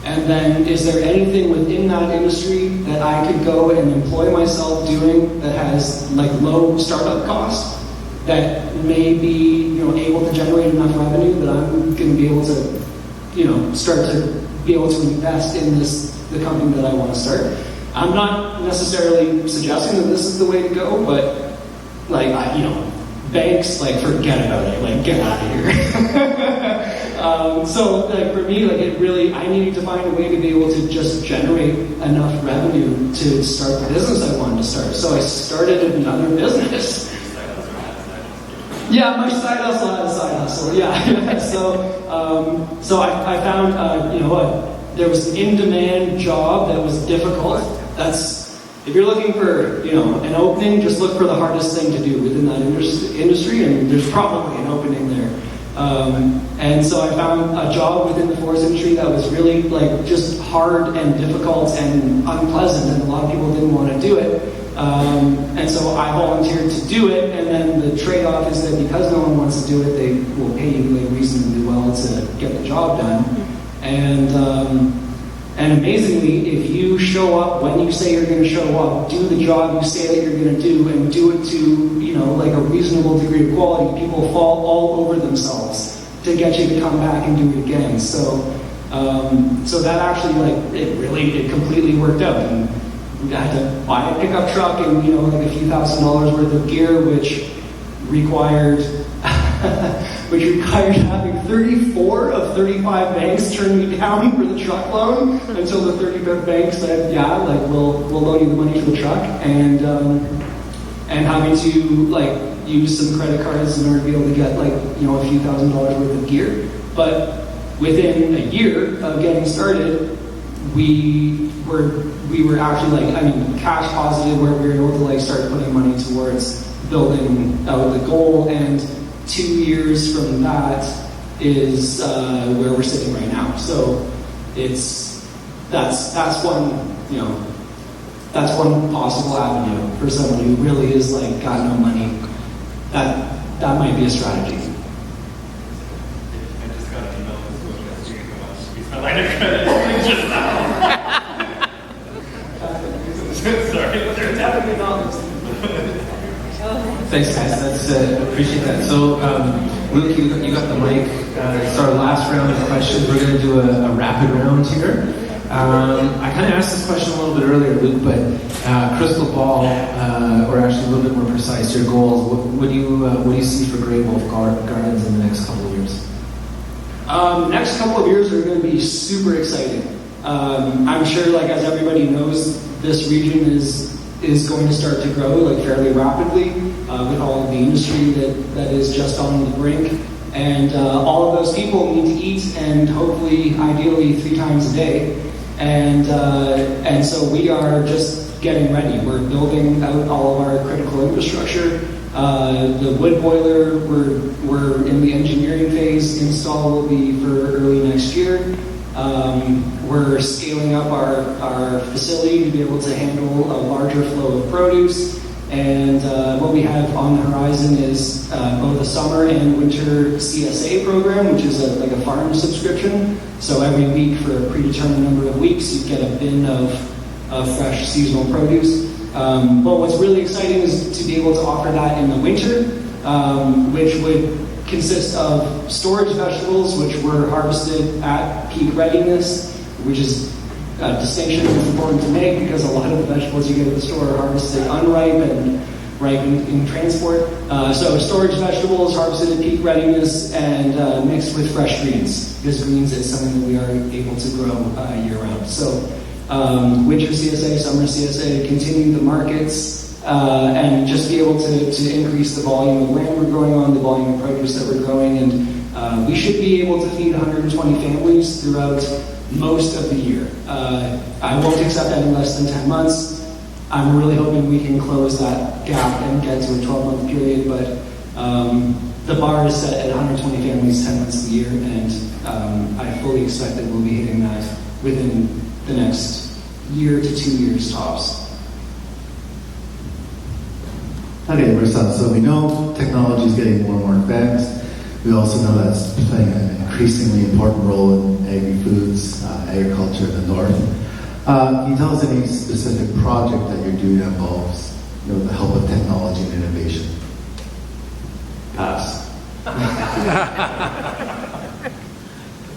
And then is there anything within that industry that I could go and employ myself doing that has low startup cost? that may be, able to generate enough revenue that I'm going to be able to, start to be able to invest in the company that I want to start. I'm not necessarily suggesting that this is the way to go, but banks, forget about it, get out of here. So for me, I needed to find a way to be able to just generate enough revenue to start the business I wanted to start. So I started another business. Yeah, my side hustle had a side hustle. Yeah. So I found there was an in-demand job that was difficult. If you're looking for an opening, just look for the hardest thing to do within that industry, and there's probably an opening there. And so I found a job within the forest industry that was really just hard and difficult and unpleasant, and a lot of people didn't want to do it. And so I volunteered to do it, and then the trade-off is that because no one wants to do it, they will pay you reasonably well to get the job done. And amazingly, if you show up when you say you're going to show up, do the job you say that you're going to do, and do it to a reasonable degree of quality, people fall all over themselves to get you to come back and do it again. So that actually it completely worked out. And I had to buy a pickup truck and a few $1,000s worth of gear, which required having 34 of 35 banks turn me down for the truck loan until the 35th bank said, we'll loan you the money for the truck, and having to use some credit cards in order to be able to get a few $1,000s worth of gear. But within a year of getting started, we were actually cash positive, where we were able to start putting money towards building out the goal. And 2 years from that is where we're sitting right now. So that's one possible avenue for someone who really is got no money. That might be a strategy. I just got an email this week asking me how much to use my line of credit just now. Sorry, there's definitely not. Thanks, guys. Appreciate that. So, Luke, you got the mic. It's our last round of questions. We're going to do a rapid round here. I kind of asked this question a little bit earlier, Luke, but crystal ball, or actually a little bit more precise, your goals. What do you see for Grey Wolf Gardens in the next couple of years? Next couple of years are going to be super exciting. I'm sure, as everybody knows, this region is going to start to grow fairly rapidly with all of the industry that is just on the brink, and all of those people need to eat, and hopefully, ideally, 3 times a day. And so we are just getting ready. We're building out all of our critical infrastructure. The wood boiler, we're in the engineering phase. Install will be for early next year. We're scaling up our facility to be able to handle a larger flow of produce. And what we have on the horizon is both a summer and winter CSA program, which is a farm subscription. So every week for a predetermined number of weeks, you get a bin of fresh seasonal produce. But what's really exciting is to be able to offer that in the winter, which would consist of storage vegetables, which were harvested at peak readiness, which is a distinction that's important to make because a lot of the vegetables you get at the store are harvested unripe and ripe in transport. So storage vegetables harvested at peak readiness and mixed with fresh greens, because greens is something that we are able to grow year-round. So winter CSA, summer CSA, continue the markets, and just be able to increase the volume of land we're growing on, the volume of produce that we're growing, and we should be able to feed 120 families throughout most of the year. I won't accept any less than 10 months. I'm really hoping we can close that gap and get to a 12-month period, but the bar is set at 120 families 10 months a year, and I fully expect that we'll be hitting that within the next year to 2 years tops. Okay, Marcel, so we know technology is getting more and more advanced. We also know that's playing an increasingly important role in agri-foods, agriculture in the north. Can you tell us any specific project that you're doing that involves the help of technology and innovation?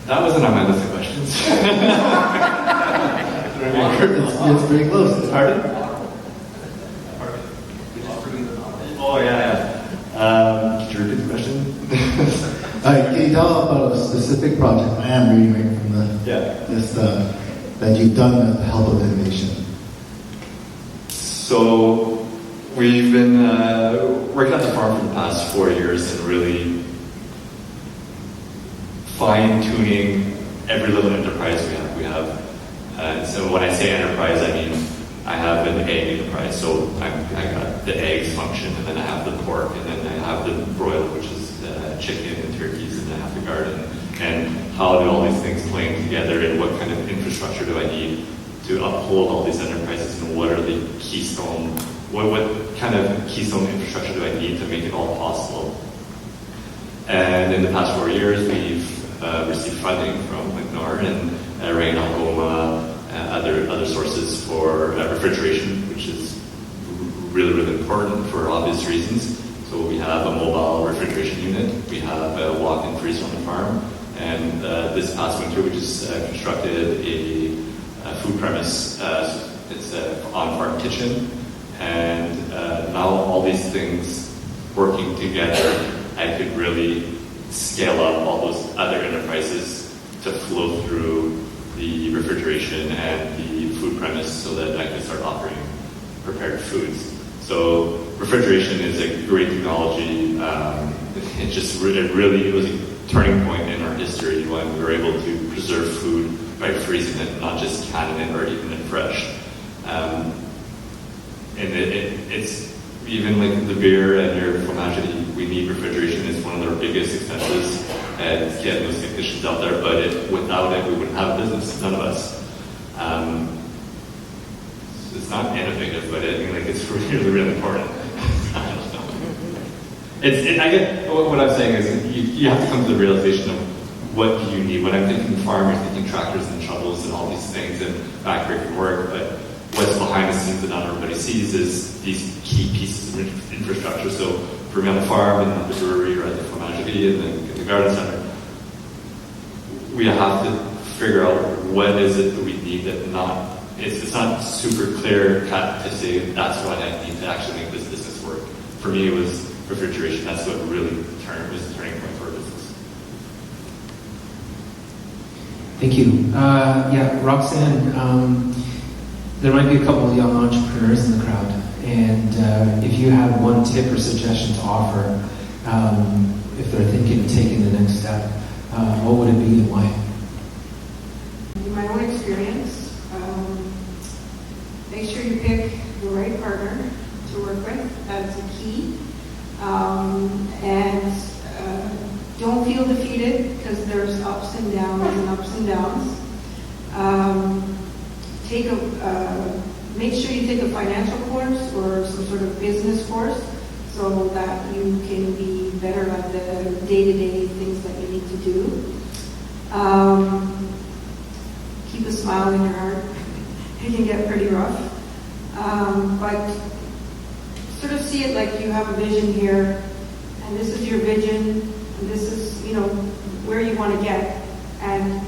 That wasn't on my list of questions. It's pretty close. Pardon? Oh, yeah. Could you repeat the question? All right, can you tell about a specific project? I am reading right from the list that you've done with the help of innovation. So we've been working at the farm for the past 4 years and really fine-tuning every little enterprise we have. So when I say enterprise, I mean I have an egg enterprise. So I got the eggs function, and then I have the pork, and then I have the broiler, which is chicken and turkeys, and I have the garden. And how do all these things playing together, and what kind of infrastructure do I need to uphold all these enterprises, and what are the keystone, what kind of keystone infrastructure do I need to make it all possible? And in the past 4 years, we've received funding from Lignor and Rain Algoma, other sources for refrigeration, which is really, really important for obvious reasons. So we have a mobile refrigeration unit, we have a walk-in freezer on the farm, and this past winter we just constructed a food premise. It's an on-farm kitchen, and now all these things working together, I could really scale up all those other enterprises to flow through the refrigeration and the food premise so that I can start offering prepared foods. So refrigeration is a great technology. It really was a turning point in our history when we were able to preserve food by freezing it, not just canning it or eating it fresh. And it's even like the beer and your fromage, we need refrigeration. It's one of our biggest expenses, and getting those technicians out there. But without it, we wouldn't have a business. None of us. It's not innovative, but it's really, really important. I don't know. I get what I'm saying is you have to come to the realization of what do you need. When I'm thinking farm, you're thinking tractors and shovels and all these things, and factory can work, but what's behind the scenes that not everybody sees is these key pieces of infrastructure. So for me on the farm, and at the brewery, or at the fromagerie, and then in the garden center, we have to figure out what is it that we need that it's not super clear cut to say that's what I need to actually make this business work. For me, it was refrigeration. That's what really was the turning point for our business. Thank you. Roxanne, there might be a couple of young entrepreneurs in the crowd, and if you had one tip or suggestion to offer, if they're thinking of taking the next step, what would it be and why? In my own experience, make sure you pick the right partner to work with. That's a key. And don't feel defeated, because there's ups and downs and ups and downs. Make sure you take a financial course or some sort of business course so that you can be better at the day-to-day things that you need to do. Keep a smile in your heart. It can get pretty rough. But sort of see it like you have a vision here, and this is your vision, and this is, where you want to get. And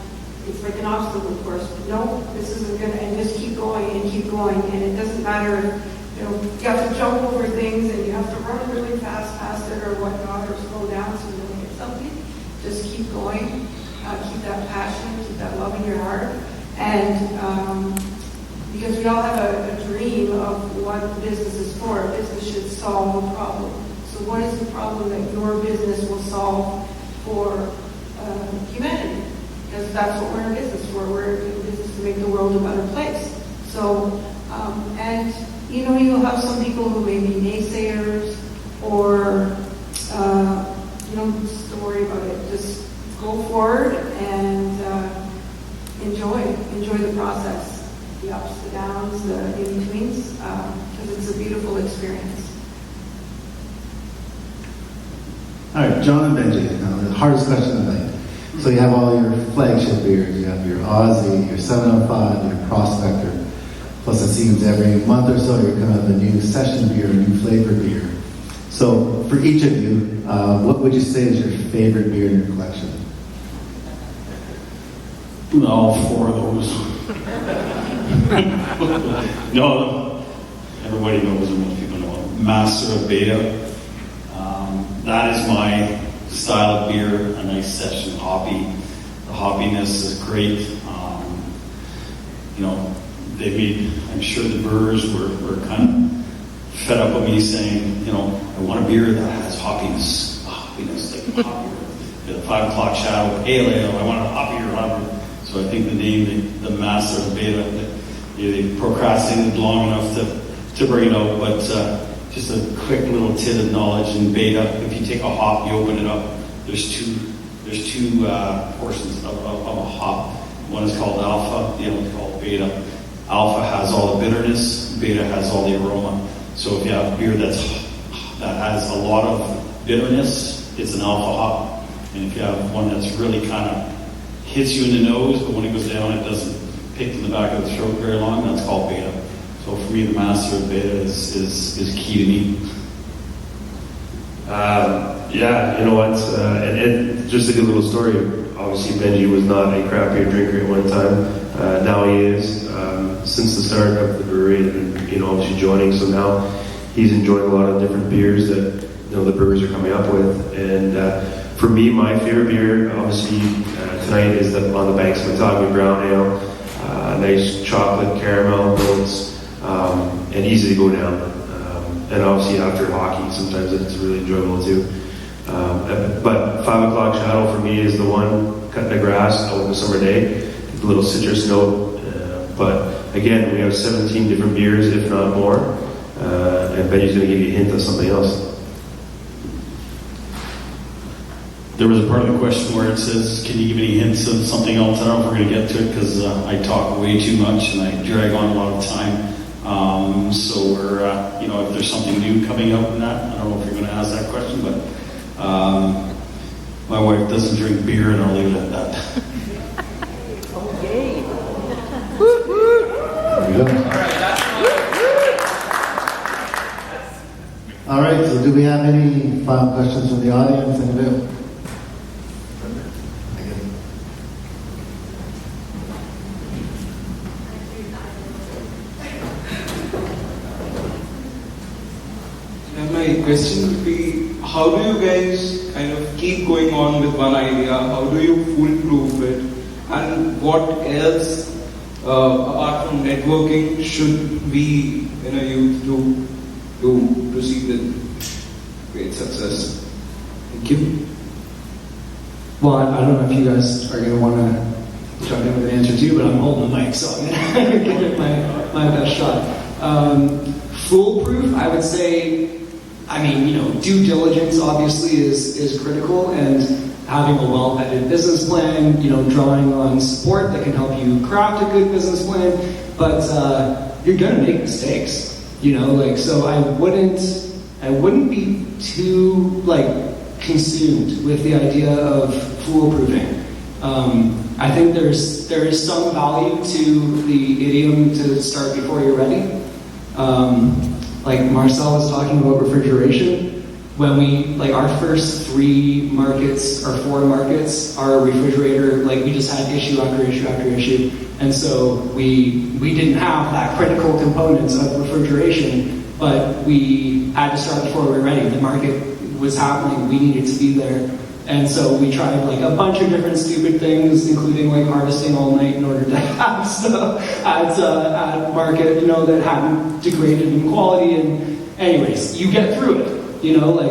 it's like an obstacle course. No, this isn't good, and just keep going, and it doesn't matter. You have to jump over things, and you have to run really fast past it or whatnot, or slow down so you don't hit something. Just keep going. Keep that passion, keep that love in your heart, and because we all have a dream of what the business is for. A business should solve a problem. So what is the problem that your business will solve for humanity? Because that's what we're in business for. We're in business to make the world a better place. So, and you'll have some people who may be naysayers, or just don't worry about it. Just go forward and enjoy the process, the ups, the downs, the in-betweens, because it's a beautiful experience. All right, John and Benji, now the hardest question of the night. So you have all your flagship beers, you have your Aussie, your 705, your Prospector, plus it seems every month or so you're coming up with a new session beer, a new flavor beer. So, for each of you, what would you say is your favorite beer in your collection? All four of those. No, everybody knows, and most people know it. Master of Beta. That is my style of beer, a nice session hoppy. The hoppiness is great. I'm sure the brewers were kind of fed up with me saying, I want a beer that has hoppiness, like hop beer. The 5 o'clock shadow, pale ale, I want a hoppier. So I think the name, the Master of Beta, they procrastinated long enough to bring it out, but just a quick little tidbit of knowledge in Beta. If you take a hop, you open it up, there's two portions of a hop. One is called alpha, the other is called beta. Alpha has all the bitterness, beta has all the aroma. So if you have beer that has a lot of bitterness, it's an alpha hop. And if you have one that's really kind of hits you in the nose, but when it goes down, it doesn't pick in the back of the throat very long, that's called beta. So for me, the Master of Beta is key to me. Yeah, you know what? And just a good little story. Obviously, Benji was not a craft beer drinker at one time. Now he is. Since the start of the brewery, and obviously joining, so now he's enjoying a lot of different beers that the brewers are coming up with. And for me, my favorite beer, obviously, tonight is On the Banks of Matagami Brown Ale. Nice chocolate caramel notes, and easy to go down. And obviously after hockey, sometimes it's really enjoyable too. But 5 o'clock shadow for me is the one cutting the grass out on a summer day. A little citrus note. But again, we have 17 different beers, if not more. And Benny's going to give you a hint of something else. There was a part of the question where it says, can you give any hints of something else? I don't know if we're going to get to it because I talk way too much and I drag on a lot of time. So we're, if there's something new coming out in that, I don't know if you're going to ask that question, but my wife doesn't drink beer and I'll leave it at that. Okay. There we go. All right, so do we have any final questions from the audience? Anybody? My question would be, how do you guys kind of keep going on with one idea? How do you foolproof it? And what else, apart from networking, should we use to proceed with great success? Thank you. Well, I don't know if you guys are going to want to jump in with an answer too, but I'm holding the mic, so I'm going to give it my best shot. Foolproof, I would say, due diligence obviously is critical, and having a well-vetted business plan, drawing on support that can help you craft a good business plan, but you're going to make mistakes, so I wouldn't be too, consumed with the idea of foolproofing. I think there is some value to the idiom to start before you're ready. Like Marcel was talking about refrigeration. When we, our first 3 markets or 4 markets, our refrigerator, we just had issue after issue after issue. And so we didn't have that critical components of refrigeration, but we had to start before we were ready. The market was happening, we needed to be there. And so we tried a bunch of different stupid things, including harvesting all night in order to have stuff at market, that hadn't degraded in quality. And anyways, you get through it.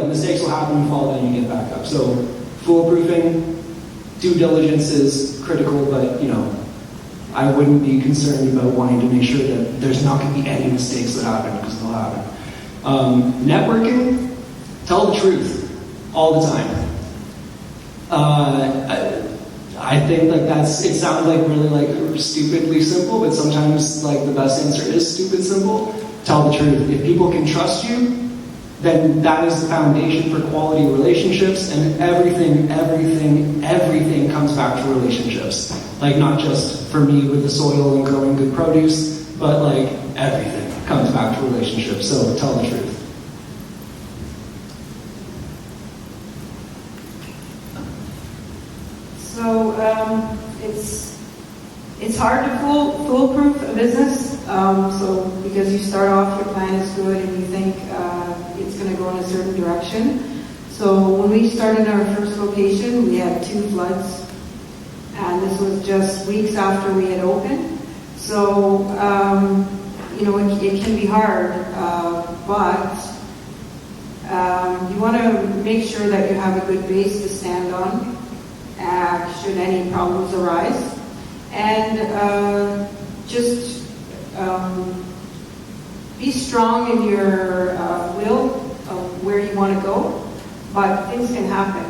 Mistakes will happen, you fall down, you get back up. So foolproofing, due diligence is critical, but I wouldn't be concerned about wanting to make sure that there's not going to be any mistakes that happen, because they'll happen. Networking, tell the truth all the time. I think it sounds really stupidly simple, but sometimes the best answer is stupid simple. Tell the truth. If people can trust you, then that is the foundation for quality relationships, and everything comes back to relationships. Not just for me with the soil and growing good produce, but everything comes back to relationships. So tell the truth. it's hard to foolproof a business. So because you start off, your plan is good, and you think it's going to go in a certain direction. So when we started our first location, we had 2 floods, and this was just weeks after we had opened. So it can be hard, but you want to make sure that you have a good base to stand on should any problems arise. And just be strong in your will of where you want to go, but things can happen.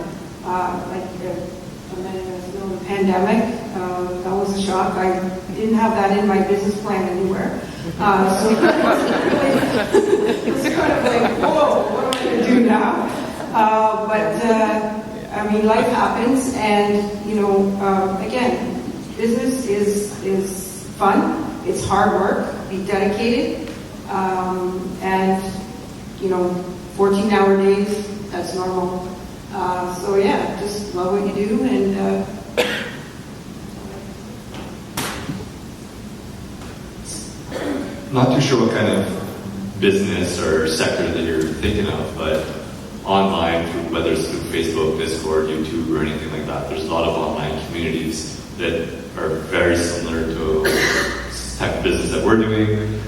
Like the pandemic, that was a shock. I didn't have that in my business plan anywhere. So it was kind of like, whoa, what am I going to do now? Life happens, and again, business is fun. It's hard work. Be dedicated, and 14-hour days. That's normal. Just love what you do, and. Not too sure what kind of business or sector that you're thinking of, but online, whether it's through Facebook, Discord, YouTube, or anything like that, there's a lot of online communities that are very similar to the type of business that we're doing.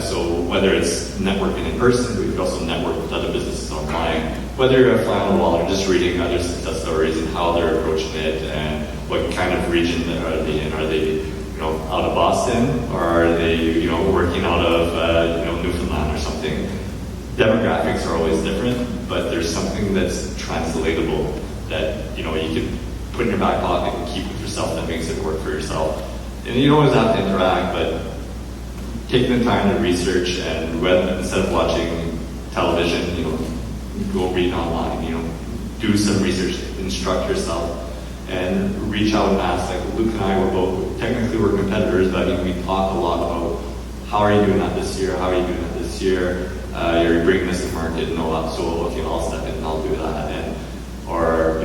So whether it's networking in person, we could also network with other businesses online. Whether you're a fly on the wall or just reading other success stories and how they're approaching it and what kind of region are they in. Are they out of Boston, or are they, working out of, Newfoundland or something? Demographics are always different, but there's something that's translatable that, you can put in your back pocket and keep with yourself that makes it work for yourself. And you don't always have to interact, but taking the time to research, and instead of watching television, go read online, do some research, instruct yourself, and reach out and ask. Like Luke and I we're competitors, but we talk a lot about how are you doing that this year? How are you doing that this year? You're bringing this to market, so okay, I'll step in and I'll do that. Or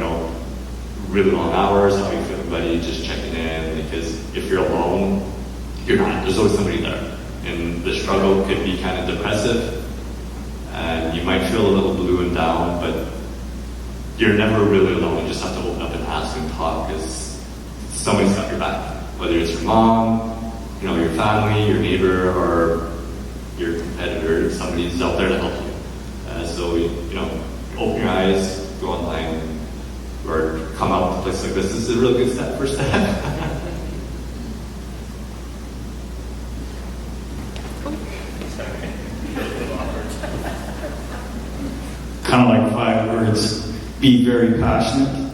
really long hours, how are you feeling, buddy? Just checking in, because if you're alone, you're not. There's always somebody there, and the struggle could be kind of depressive, and you might feel a little blue and down, but you're never really alone. You just have to open up and ask and talk, because somebody's got your back. Whether it's your mom, your family, your neighbor, or your competitor, somebody's out there to help you. So open your eyes, go online, or come out to a place like this. This is a really good first step. Kind of like 5 words. Be very passionate,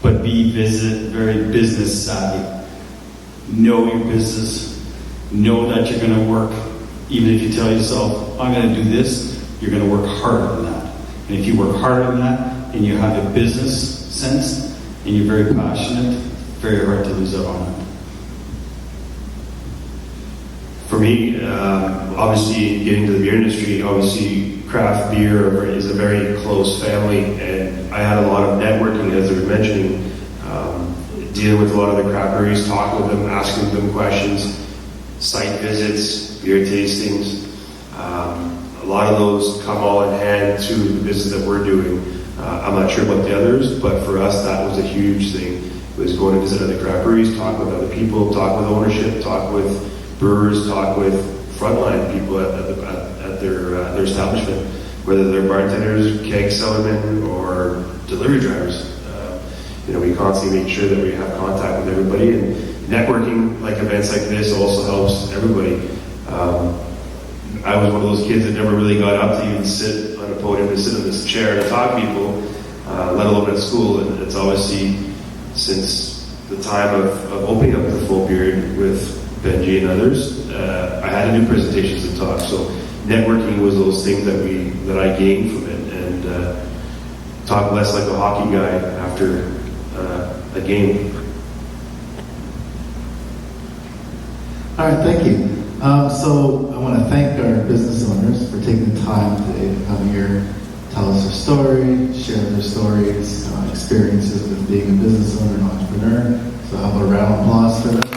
but be very business savvy. Know your business. Know that you're going to work. Even if you tell yourself, I'm going to do this, you're going to work harder than that. And if you work harder than that, and you have a business sense, and you're very passionate, very hard to lose out on it. For me, obviously getting to the beer industry, obviously craft beer is a very close family, and I had a lot of networking, as they were mentioning, dealing with a lot of the craft breweries, talking with them, asking them questions, site visits, beer tastings. A lot of those come all in hand to the business that we're doing. I'm not sure about the others, but for us, that was a huge thing. It was going to visit other craft breweries, talk with other people, talk with ownership, talk with brewers, talk with frontline people at their establishment, whether they're bartenders, keg cellarmen, or delivery drivers. We constantly make sure that we have contact with everybody, and networking, like events like this, also helps everybody. I was one of those kids that never really got up to even sit on a podium, to sit in this chair to talk to people, let alone at school. And it's obviously since the time of opening up the Full Beard with Benji and others, I had to do presentations and talk. So networking was those things that I gained from it, and talk less like a hockey guy after a game. All right, thank you. So I want to thank our business owners for taking the time today to come here tell us their story, share their stories, experiences with being a business owner and entrepreneur. So how about a round of applause for them?